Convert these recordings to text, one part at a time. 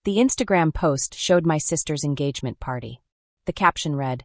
The Instagram post showed my sister's engagement party. The caption read,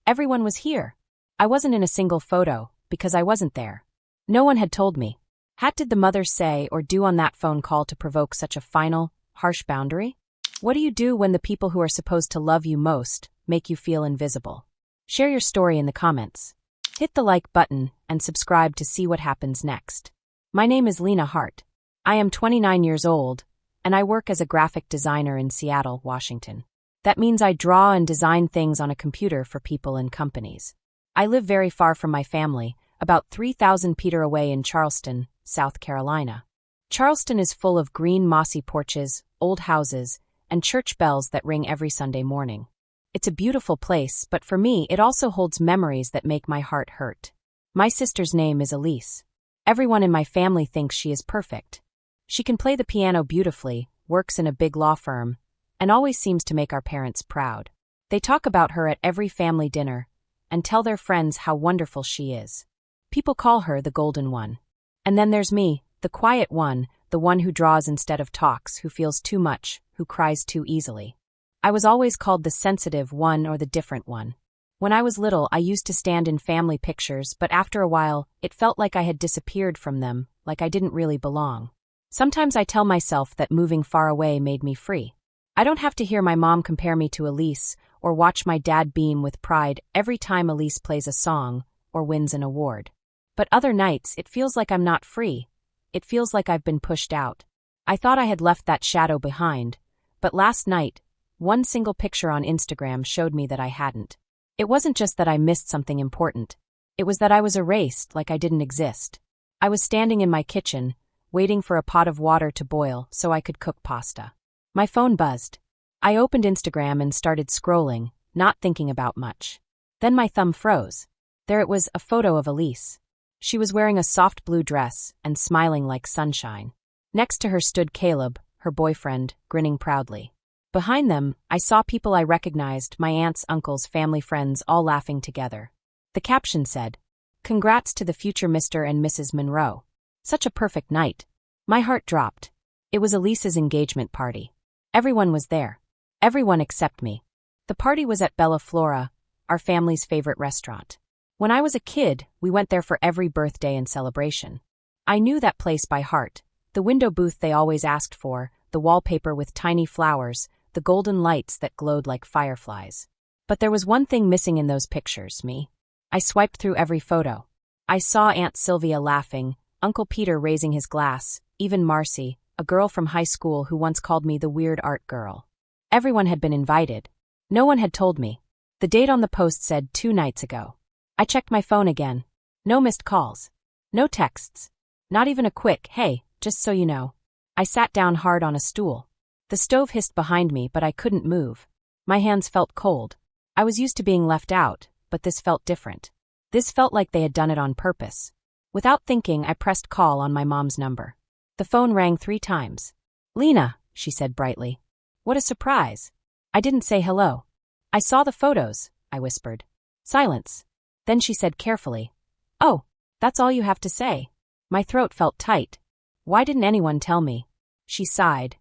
"Everyone was here. I wasn't in a single photo, because I wasn't there. No one had told me." What did the mother say or do on that phone call to provoke such a final, harsh boundary? What do you do when the people who are supposed to love you most make you feel invisible? Share your story in the comments. Hit the like button and subscribe to see what happens next. My name is Lena Hart. I am 29 years old, and I work as a graphic designer in Seattle, Washington. That means I draw and design things on a computer for people and companies. I live very far from my family, about 3,000 feet away in Charleston, South Carolina. Charleston is full of green mossy porches, old houses, and church bells that ring every Sunday morning. It's a beautiful place, but for me it also holds memories that make my heart hurt. My sister's name is Elise. Everyone in my family thinks she is perfect. She can play the piano beautifully, works in a big law firm, and always seems to make our parents proud. They talk about her at every family dinner and tell their friends how wonderful she is. People call her the golden one. And then there's me, the quiet one, the one who draws instead of talks, who feels too much, who cries too easily. I was always called the sensitive one or the different one. When I was little, I used to stand in family pictures, but after a while, it felt like I had disappeared from them, like I didn't really belong. Sometimes I tell myself that moving far away made me free. I don't have to hear my mom compare me to Elise, or watch my dad beam with pride every time Elise plays a song or wins an award. But other nights, it feels like I'm not free. It feels like I've been pushed out. I thought I had left that shadow behind, but last night, one single picture on Instagram showed me that I hadn't. It wasn't just that I missed something important. It was that I was erased, like I didn't exist. I was standing in my kitchen, waiting for a pot of water to boil so I could cook pasta. My phone buzzed. I opened Instagram and started scrolling, not thinking about much. Then my thumb froze. There it was, a photo of Elise. She was wearing a soft blue dress and smiling like sunshine. Next to her stood Caleb, her boyfriend, grinning proudly. Behind them, I saw people I recognized, my aunts, uncles, family friends, all laughing together. The caption said, "Congrats to the future Mr. and Mrs. Monroe. Such a perfect night." My heart dropped. It was Elise's engagement party. Everyone was there. Everyone except me. The party was at Bella Flora, our family's favorite restaurant. When I was a kid, we went there for every birthday and celebration. I knew that place by heart. The window booth they always asked for, the wallpaper with tiny flowers, the golden lights that glowed like fireflies. But there was one thing missing in those pictures, me. I swiped through every photo. I saw Aunt Sylvia laughing, Uncle Peter raising his glass, even Marcy, a girl from high school who once called me the weird art girl. Everyone had been invited. No one had told me. The date on the post said 2 nights ago. I checked my phone again. No missed calls. No texts. Not even a quick, "Hey, just so you know." I sat down hard on a stool. The stove hissed behind me, but I couldn't move. My hands felt cold. I was used to being left out, but this felt different. This felt like they had done it on purpose. Without thinking, I pressed call on my mom's number. The phone rang 3 times. "Lena," she said brightly. "What a surprise." I didn't say hello. "I saw the photos," I whispered. Silence. Then she said carefully, "Oh, that's all you have to say." My throat felt tight. Why didn't anyone tell me? She sighed.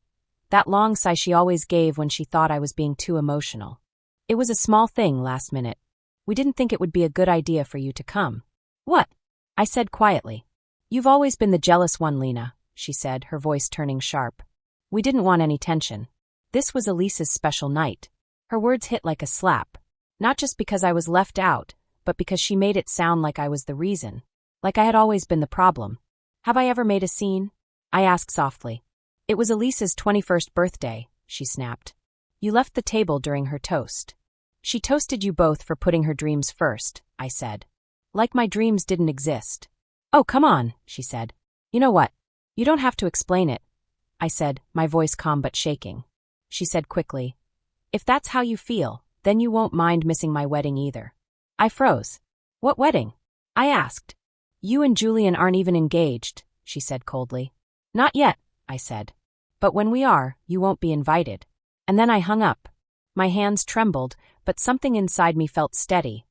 That long sigh she always gave when she thought I was being too emotional. "It was a small thing last minute. We didn't think it would be a good idea for you to come." "What?" I said quietly. "You've always been the jealous one, Lena," she said, her voice turning sharp. "We didn't want any tension. This was Elise's special night." Her words hit like a slap. Not just because I was left out, but because she made it sound like I was the reason. Like I had always been the problem. "Have I ever made a scene?" I asked softly. "It was Elise's 21st birthday," she snapped. "You left the table during her toast." "She toasted you both for putting her dreams first," I said. Like my dreams didn't exist. "Oh, come on," she said. "You know what? You don't have to explain it," I said, my voice calm but shaking. She said quickly, "If that's how you feel, then you won't mind missing my wedding either." I froze. "What wedding?" I asked. "You and Julian aren't even engaged," she said coldly. "Not yet," I said. "But when we are, you won't be invited." And then I hung up. My hands trembled, but something inside me felt steady,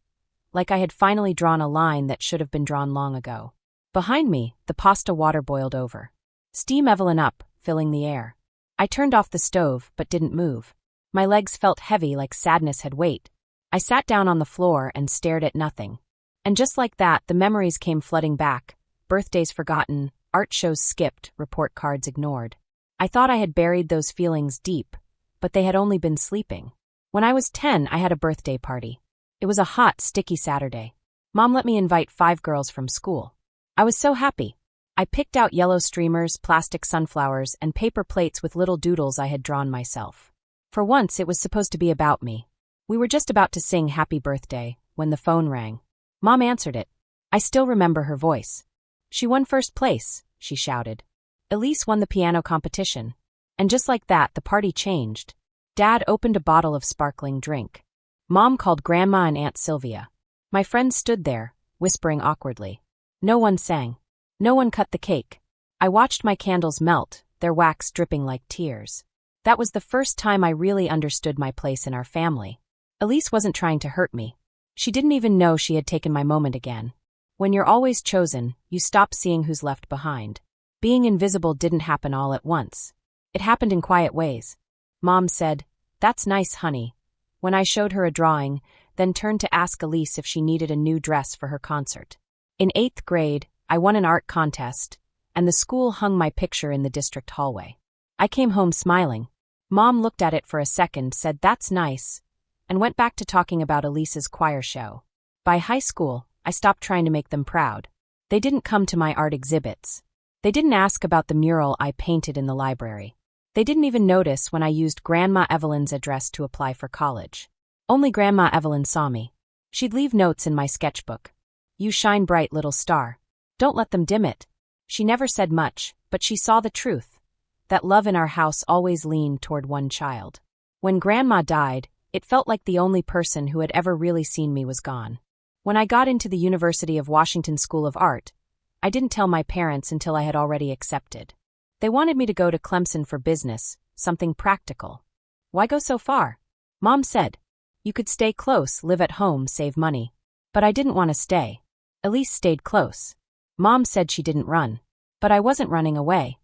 like I had finally drawn a line that should have been drawn long ago. Behind me, the pasta water boiled over. Steam Evelyn up, filling the air. I turned off the stove, but didn't move. My legs felt heavy like sadness had weight. I sat down on the floor and stared at nothing. And just like that, the memories came flooding back. Birthdays forgotten, art shows skipped, report cards ignored. I thought I had buried those feelings deep, but they had only been sleeping. When I was 10, I had a birthday party. It was a hot, sticky Saturday. Mom let me invite 5 girls from school. I was so happy. I picked out yellow streamers, plastic sunflowers, and paper plates with little doodles I had drawn myself. For once, it was supposed to be about me. We were just about to sing happy birthday when the phone rang. Mom answered it. I still remember her voice. She won first place, she shouted. Elise won the piano competition. And just like that, the party changed. Dad opened a bottle of sparkling drink. Mom called Grandma and Aunt Sylvia. My friends stood there, whispering awkwardly. No one sang. No one cut the cake. I watched my candles melt, their wax dripping like tears. That was the first time I really understood my place in our family. Elise wasn't trying to hurt me. She didn't even know she had taken my moment again. When you're always chosen, you stop seeing who's left behind. Being invisible didn't happen all at once. It happened in quiet ways. Mom said, "That's nice, honey," when I showed her a drawing, then turned to ask Elise if she needed a new dress for her concert. In 8th grade, I won an art contest, and the school hung my picture in the district hallway. I came home smiling. Mom looked at it for a second, said, "That's nice," and went back to talking about Elise's choir show. By high school, I stopped trying to make them proud. They didn't come to my art exhibits. They didn't ask about the mural I painted in the library. They didn't even notice when I used Grandma Evelyn's address to apply for college. Only Grandma Evelyn saw me. She'd leave notes in my sketchbook. "You shine bright, little star. Don't let them dim it." She never said much, but she saw the truth. That love in our house always leaned toward one child. When Grandma died, it felt like the only person who had ever really seen me was gone. When I got into the University of Washington School of Art, I didn't tell my parents until I had already accepted. They wanted me to go to Clemson for business, something practical. Why go so far? Mom said, "You could stay close, live at home, save money." But I didn't want to stay. Elise stayed close. Mom said she didn't run. But I wasn't running away.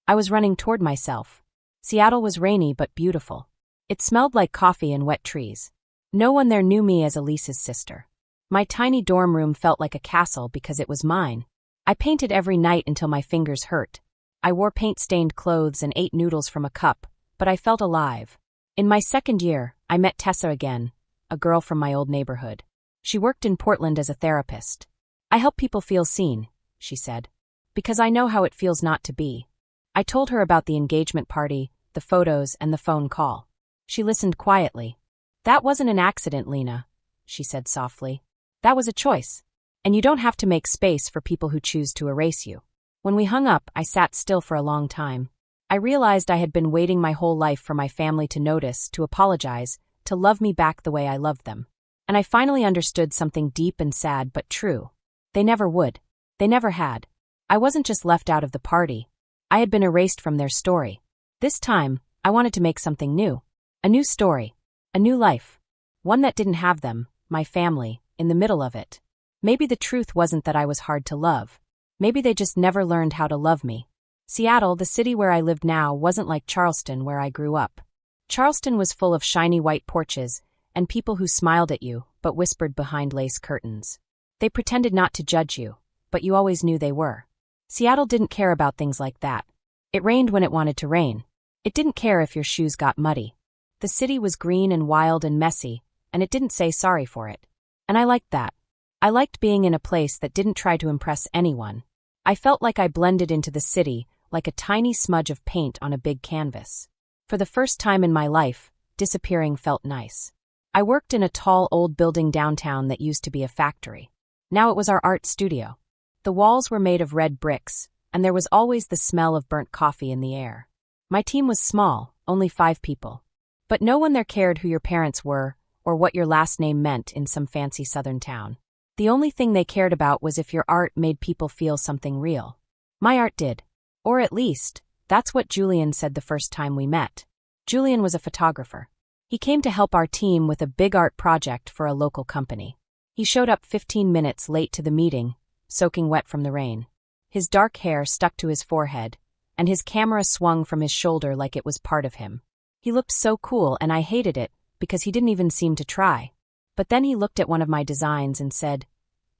I was running toward myself. Seattle was rainy but beautiful. It smelled like coffee and wet trees. No one there knew me as Elise's sister. My tiny dorm room felt like a castle because it was mine. I painted every night until my fingers hurt. I wore paint-stained clothes and ate noodles from a cup, but I felt alive. In my second year, I met Tessa again, a girl from my old neighborhood. She worked in Portland as a therapist. "I help people feel seen," she said, "because I know how it feels not to be." I told her about the engagement party, the photos, and the phone call. She listened quietly. "That wasn't an accident, Lena," she said softly. "That was a choice. And you don't have to make space for people who choose to erase you." When we hung up, I sat still for a long time. I realized I had been waiting my whole life for my family to notice, to apologize, to love me back the way I loved them. And I finally understood something deep and sad but true. They never would. They never had. I wasn't just left out of the party. I had been erased from their story. This time, I wanted to make something new. A new story. A new life. One that didn't have them, my family, in the middle of it. Maybe the truth wasn't that I was hard to love. Maybe they just never learned how to love me. Seattle, the city where I lived now, wasn't like Charleston where I grew up. Charleston was full of shiny white porches and people who smiled at you but whispered behind lace curtains. They pretended not to judge you, but you always knew they were. Seattle didn't care about things like that. It rained when it wanted to rain. It didn't care if your shoes got muddy. The city was green and wild and messy, and it didn't say sorry for it. And I liked that. I liked being in a place that didn't try to impress anyone. I felt like I blended into the city, like a tiny smudge of paint on a big canvas. For the first time in my life, disappearing felt nice. I worked in a tall old building downtown that used to be a factory. Now it was our art studio. The walls were made of red bricks, and there was always the smell of burnt coffee in the air. My team was small, only 5 people. But no one there cared who your parents were or what your last name meant in some fancy southern town. The only thing they cared about was if your art made people feel something real. My art did. Or at least, that's what Julian said the first time we met. Julian was a photographer. He came to help our team with a big art project for a local company. He showed up 15 minutes late to the meeting, soaking wet from the rain. His dark hair stuck to his forehead, and his camera swung from his shoulder like it was part of him. He looked so cool and I hated it because he didn't even seem to try. But then he looked at one of my designs and said,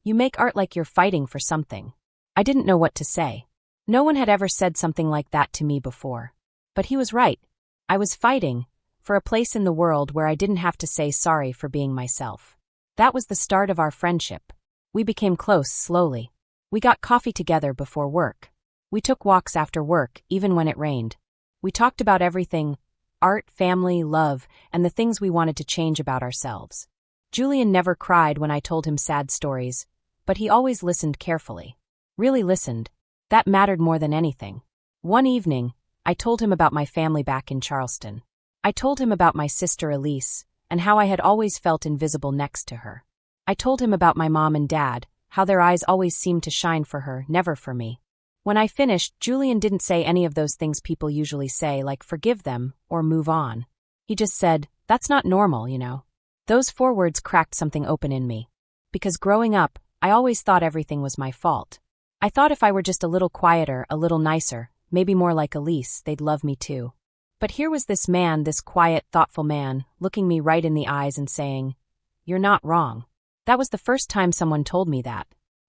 "You make art like you're fighting for something." I didn't know what to say. No one had ever said something like that to me before. But he was right. I was fighting for a place in the world where I didn't have to say sorry for being myself. That was the start of our friendship. We became close slowly. We got coffee together before work. We took walks after work, even when it rained. We talked about everything: art, family, love, and the things we wanted to change about ourselves. Julian never cried when I told him sad stories, but he always listened carefully. Really listened. That mattered more than anything. One evening, I told him about my family back in Charleston. I told him about my sister Elise, and how I had always felt invisible next to her. I told him about my mom and dad, how their eyes always seemed to shine for her, never for me. When I finished, Julian didn't say any of those things people usually say, like forgive them or move on. He just said, "That's not normal, you know." Those 4 words cracked something open in me. Because growing up, I always thought everything was my fault. I thought if I were just a little quieter, a little nicer, maybe more like Elise, they'd love me too. But here was this man, this quiet, thoughtful man, looking me right in the eyes and saying, "You're not wrong." That was the first time someone told me that.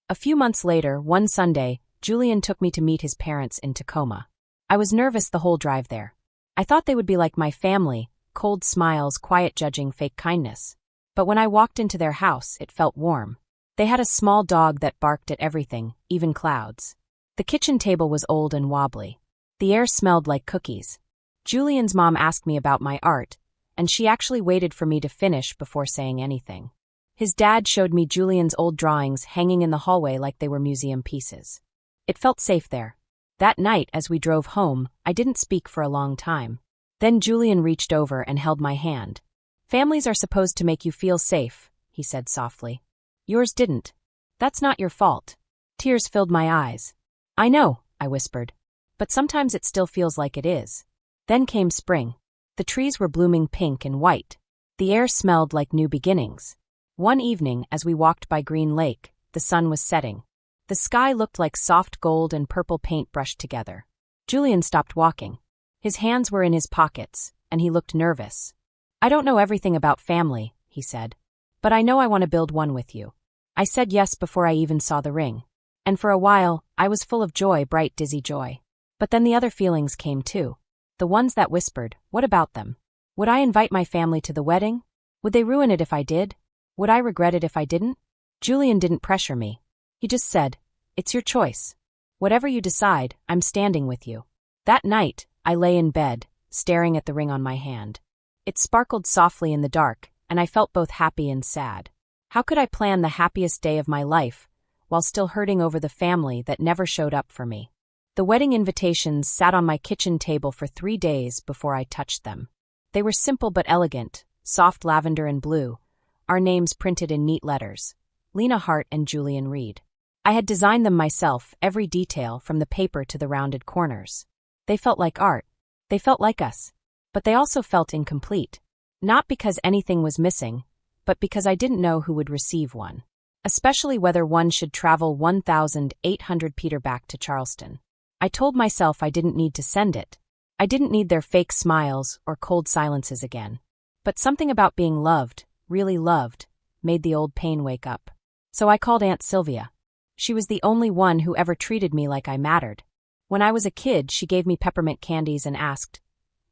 A few months later, one Sunday, Julian took me to meet his parents in Tacoma. I was nervous the whole drive there. I thought they would be like my family, cold smiles, quiet judging, fake kindness. But when I walked into their house, it felt warm. They had a small dog that barked at everything, even clouds. The kitchen table was old and wobbly. The air smelled like cookies. Julian's mom asked me about my art, and she actually waited for me to finish before saying anything. His dad showed me Julian's old drawings hanging in the hallway like they were museum pieces. It felt safe there. That night, as we drove home, I didn't speak for a long time. Then Julian reached over and held my hand. "Families are supposed to make you feel safe," he said softly. "Yours didn't. That's not your fault." Tears filled my eyes. "I know," I whispered. "But sometimes it still feels like it is." Then came spring. The trees were blooming pink and white. The air smelled like new beginnings. One evening, as we walked by Green Lake, the sun was setting. The sky looked like soft gold and purple paint brushed together. Julian stopped walking. His hands were in his pockets, and he looked nervous. "I don't know everything about family," he said. "But I know I want to build one with you." I said yes before I even saw the ring. And for a while, I was full of joy, bright, dizzy joy. But then the other feelings came too. The ones that whispered, what about them? Would I invite my family to the wedding? Would they ruin it if I did? Would I regret it if I didn't? Julian didn't pressure me. He just said, "It's your choice. Whatever you decide, I'm standing with you." That night, I lay in bed, staring at the ring on my hand. It sparkled softly in the dark, and I felt both happy and sad. How could I plan the happiest day of my life, while still hurting over the family that never showed up for me? The wedding invitations sat on my kitchen table for 3 days before I touched them. They were simple but elegant, soft lavender and blue, our names printed in neat letters, Lena Hart and Julian Reed. I had designed them myself, every detail from the paper to the rounded corners. They felt like art. They felt like us. But they also felt incomplete. Not because anything was missing, but because I didn't know who would receive one. Especially whether one should travel 1,800 Peter back to Charleston. I told myself I didn't need to send it. I didn't need their fake smiles or cold silences again. But something about being loved, really loved, made the old pain wake up. So I called Aunt Sylvia. She was the only one who ever treated me like I mattered. When I was a kid, she gave me peppermint candies and asked,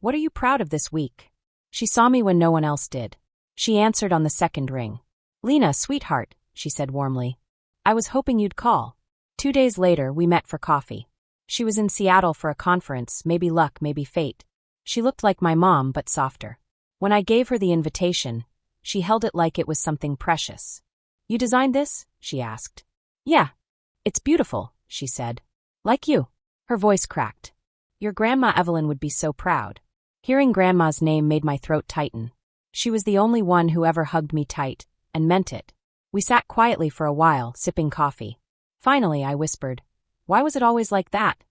"What are you proud of this week?" She saw me when no one else did. She answered on the second ring. "Lena, sweetheart," she said warmly. "I was hoping you'd call." 2 days later, we met for coffee. She was in Seattle for a conference, maybe luck, maybe fate. She looked like my mom, but softer. When I gave her the invitation, she held it like it was something precious. "You designed this?" she asked. "Yeah. It's beautiful," she said. "Like you." Her voice cracked. "Your Grandma Evelyn would be so proud." Hearing Grandma's name made my throat tighten. She was the only one who ever hugged me tight, and meant it. We sat quietly for a while, sipping coffee. Finally, I whispered, "Why was it always like that?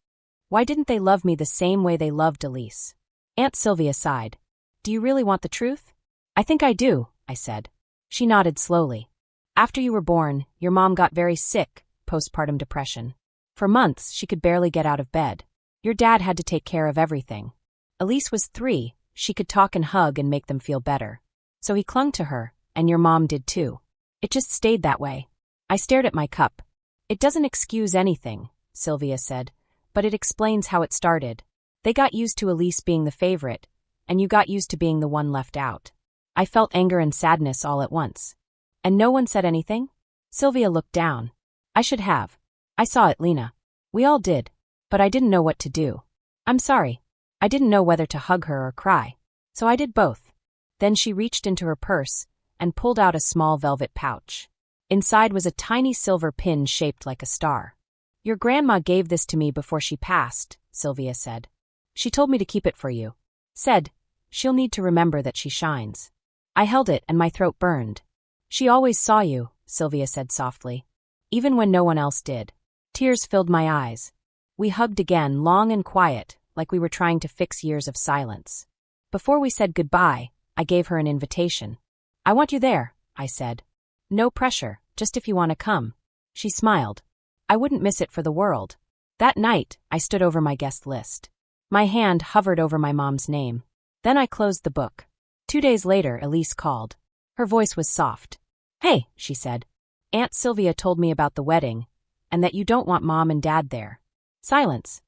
Why didn't they love me the same way they loved Elise?" Aunt Sylvia sighed. "Do you really want the truth?" "I think I do," I said. She nodded slowly. "After you were born, your mom got very sick, postpartum depression. For months, she could barely get out of bed. Your dad had to take care of everything. Elise was 3, she could talk and hug and make them feel better. So he clung to her, and your mom did too. It just stayed that way. I stared at my cup. It doesn't excuse anything, Sylvia said, but it explains how it started. They got used to Elise being the favorite, and you got used to being the one left out. I felt anger and sadness all at once. And no one said anything? Sylvia looked down. I should have. I saw it, Lena. We all did. But I didn't know what to do. I'm sorry. I didn't know whether to hug her or cry. So I did both. Then she reached into her purse and pulled out a small velvet pouch. Inside was a tiny silver pin shaped like a star. Your grandma gave this to me before she passed, Sylvia said. She told me to keep it for you. Said, she'll need to remember that she shines. I held it and my throat burned. She always saw you, Sylvia said softly. Even when no one else did. Tears filled my eyes. We hugged again, long and quiet, like we were trying to fix years of silence. Before we said goodbye, I gave her an invitation. I want you there, I said. No pressure, just if you want to come. She smiled. I wouldn't miss it for the world. That night, I stood over my guest list. My hand hovered over my mom's name. Then I closed the book. 2 days later, Elise called. Her voice was soft. Hey, she said. Aunt Sylvia told me about the wedding, and that you don't want Mom and Dad there. Silence.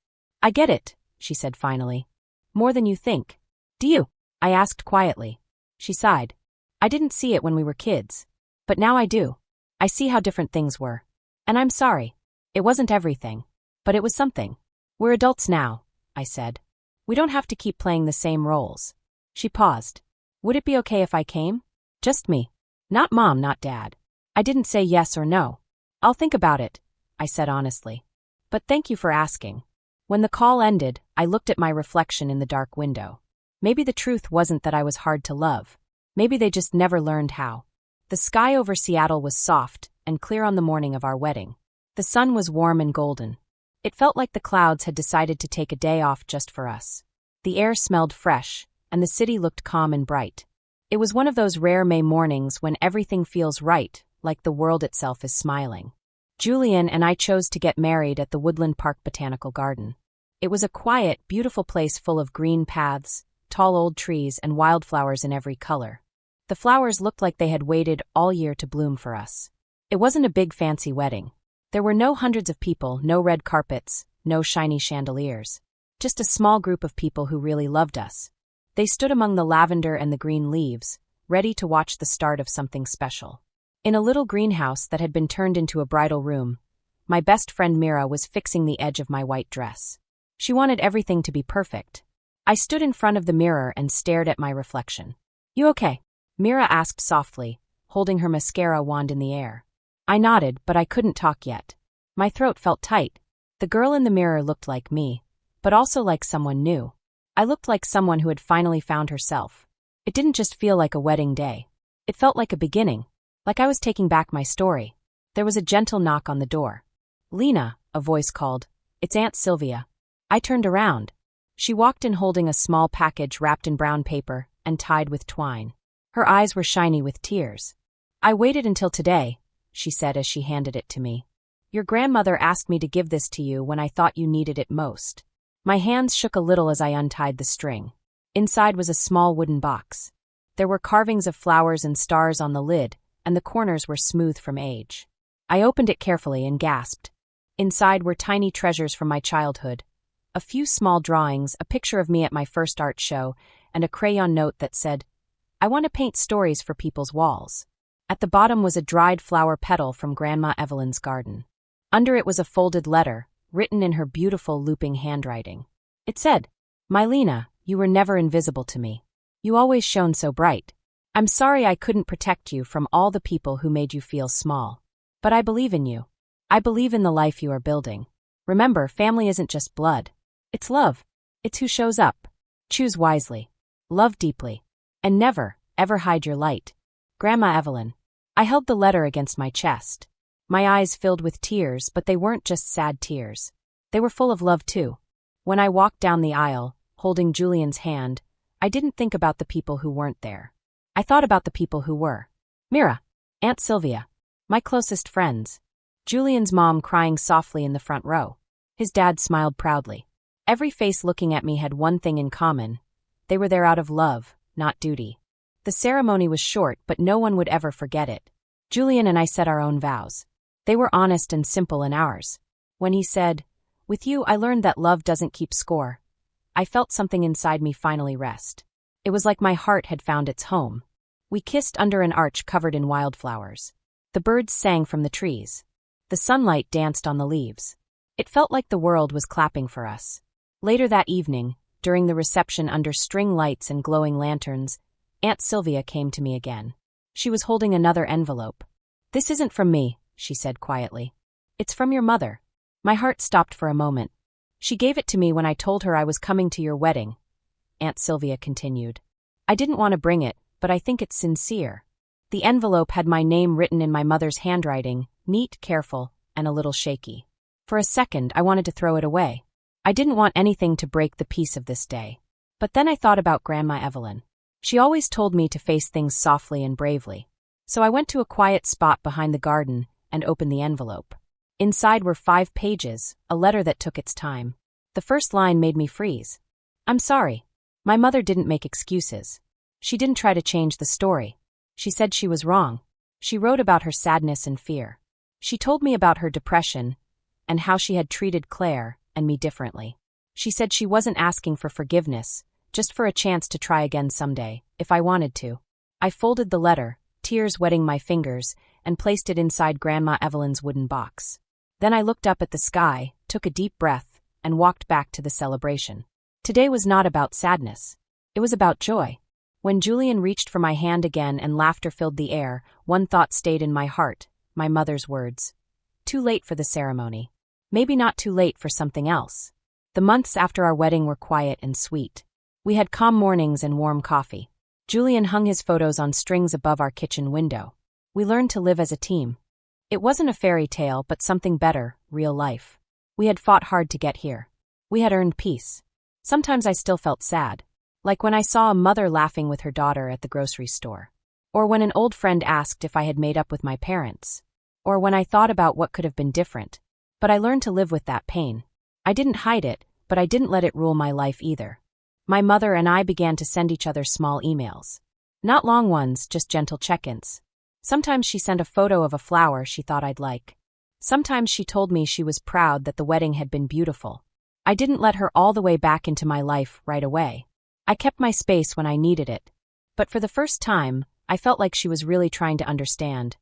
I get it, she said finally. More than you think. Do you? I asked quietly. She sighed. I didn't see it when we were kids. But now I do. I see how different things were. And I'm sorry. It wasn't everything. But it was something. We're adults now, I said. We don't have to keep playing the same roles. She paused. Would it be okay if I came? Just me. Not Mom, not Dad. I didn't say yes or no. I'll think about it, I said honestly. But thank you for asking. When the call ended, I looked at my reflection in the dark window. Maybe the truth wasn't that I was hard to love. Maybe they just never learned how. The sky over Seattle was soft and clear on the morning of our wedding. The sun was warm and golden. It felt like the clouds had decided to take a day off just for us. The air smelled fresh, and the city looked calm and bright. It was one of those rare May mornings when everything feels right, like the world itself is smiling. Julian and I chose to get married at the Woodland Park Botanical Garden. It was a quiet, beautiful place full of green paths, tall old trees, and wildflowers in every color. The flowers looked like they had waited all year to bloom for us. It wasn't a big fancy wedding. There were no hundreds of people, no red carpets, no shiny chandeliers. Just a small group of people who really loved us. They stood among the lavender and the green leaves, ready to watch the start of something special. In a little greenhouse that had been turned into a bridal room, my best friend Mira was fixing the edge of my white dress. She wanted everything to be perfect. I stood in front of the mirror and stared at my reflection. You okay? Mira asked softly, holding her mascara wand in the air. I nodded, but I couldn't talk yet. My throat felt tight. The girl in the mirror looked like me, but also like someone new. I looked like someone who had finally found herself. It didn't just feel like a wedding day. It felt like a beginning, like I was taking back my story. There was a gentle knock on the door. Lena, a voice called. It's Aunt Sylvia. I turned around. She walked in holding a small package wrapped in brown paper and tied with twine. Her eyes were shiny with tears. I waited until today, she said as she handed it to me. Your grandmother asked me to give this to you when I thought you needed it most. My hands shook a little as I untied the string. Inside was a small wooden box. There were carvings of flowers and stars on the lid, and the corners were smooth from age. I opened it carefully and gasped. Inside were tiny treasures from my childhood. A few small drawings, a picture of me at my first art show, and a crayon note that said, I want to paint stories for people's walls. At the bottom was a dried flower petal from Grandma Evelyn's garden. Under it was a folded letter, written in her beautiful looping handwriting. It said, My Lena, you were never invisible to me. You always shone so bright. I'm sorry I couldn't protect you from all the people who made you feel small. But I believe in you. I believe in the life you are building. Remember, family isn't just blood. It's love. It's who shows up. Choose wisely. Love deeply. And never, ever hide your light. Grandma Evelyn. I held the letter against my chest. My eyes filled with tears, but they weren't just sad tears. They were full of love too. When I walked down the aisle, holding Julian's hand, I didn't think about the people who weren't there. I thought about the people who were. Mira, Aunt Sylvia, my closest friends. Julian's mom crying softly in the front row. His dad smiled proudly. Every face looking at me had one thing in common. They were there out of love, not duty. The ceremony was short, but no one would ever forget it. Julian and I said our own vows. They were honest and simple in ours. When he said, "With you, I learned that love doesn't keep score," I felt something inside me finally rest. It was like my heart had found its home. We kissed under an arch covered in wildflowers. The birds sang from the trees. The sunlight danced on the leaves. It felt like the world was clapping for us. Later that evening, during the reception under string lights and glowing lanterns, Aunt Sylvia came to me again. She was holding another envelope. "This isn't from me," she said quietly. "It's from your mother." My heart stopped for a moment. "She gave it to me when I told her I was coming to your wedding," Aunt Sylvia continued. "I didn't want to bring it, but I think it's sincere." The envelope had my name written in my mother's handwriting, neat, careful, and a little shaky. For a second, I wanted to throw it away. I didn't want anything to break the peace of this day. But then I thought about Grandma Evelyn. She always told me to face things softly and bravely. So I went to a quiet spot behind the garden and opened the envelope. Inside were 5 pages, a letter that took its time. The first line made me freeze. "I'm sorry." My mother didn't make excuses. She didn't try to change the story. She said she was wrong. She wrote about her sadness and fear. She told me about her depression and how she had treated Claire and me differently. She said she wasn't asking for forgiveness, just for a chance to try again someday, if I wanted to. I folded the letter, tears wetting my fingers, and placed it inside Grandma Evelyn's wooden box. Then I looked up at the sky, took a deep breath, and walked back to the celebration. Today was not about sadness. It was about joy. When Julian reached for my hand again and laughter filled the air, one thought stayed in my heart, my mother's words. Too late for the ceremony. Maybe not too late for something else. The months after our wedding were quiet and sweet. We had calm mornings and warm coffee. Julian hung his photos on strings above our kitchen window. We learned to live as a team. It wasn't a fairy tale, but something better, real life. We had fought hard to get here. We had earned peace. Sometimes I still felt sad. Like when I saw a mother laughing with her daughter at the grocery store. Or when an old friend asked if I had made up with my parents. Or when I thought about what could have been different. But I learned to live with that pain. I didn't hide it, but I didn't let it rule my life either. My mother and I began to send each other small emails. Not long ones, just gentle check-ins. Sometimes she sent a photo of a flower she thought I'd like. Sometimes she told me she was proud that the wedding had been beautiful. I didn't let her all the way back into my life right away. I kept my space when I needed it. But for the first time, I felt like she was really trying to understand,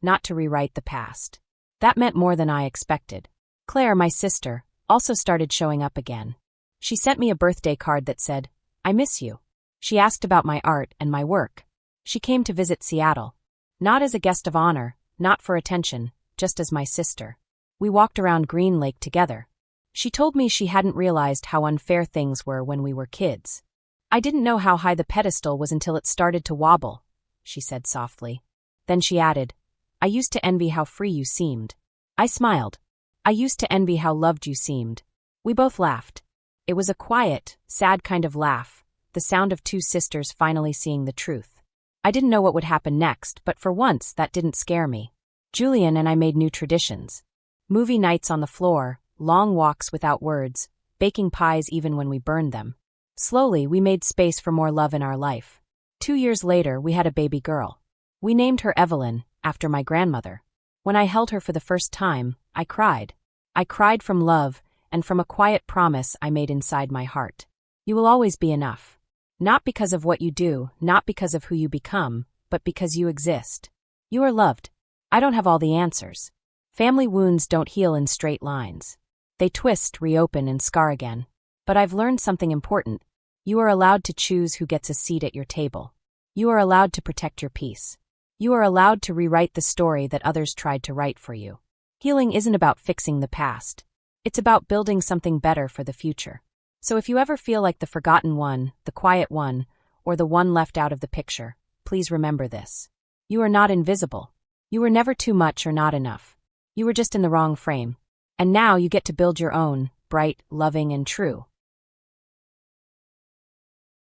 not to rewrite the past. That meant more than I expected. Claire, my sister, also started showing up again. She sent me a birthday card that said, "I miss you." She asked about my art and my work. She came to visit Seattle. Not as a guest of honor, not for attention, just as my sister. We walked around Green Lake together. She told me she hadn't realized how unfair things were when we were kids. "I didn't know how high the pedestal was until it started to wobble," she said softly. Then she added, "I used to envy how free you seemed." I smiled. "I used to envy how loved you seemed." We both laughed. It was a quiet, sad kind of laugh, the sound of two sisters finally seeing the truth. I didn't know what would happen next, but for once that didn't scare me. Julian and I made new traditions. Movie nights on the floor, long walks without words, baking pies even when we burned them. Slowly, we made space for more love in our life. 2 years later, we had a baby girl. We named her Evelyn, after my grandmother. When I held her for the first time, I cried. I cried from love, and from a quiet promise I made inside my heart. You will always be enough. Not because of what you do, not because of who you become, but because you exist. You are loved. I don't have all the answers. Family wounds don't heal in straight lines. They twist, reopen, and scar again. But I've learned something important. You are allowed to choose who gets a seat at your table. You are allowed to protect your peace. You are allowed to rewrite the story that others tried to write for you. Healing isn't about fixing the past. It's about building something better for the future. So if you ever feel like the forgotten one, the quiet one, or the one left out of the picture, please remember this. You are not invisible. You were never too much or not enough. You were just in the wrong frame. And now you get to build your own, bright, loving, and true.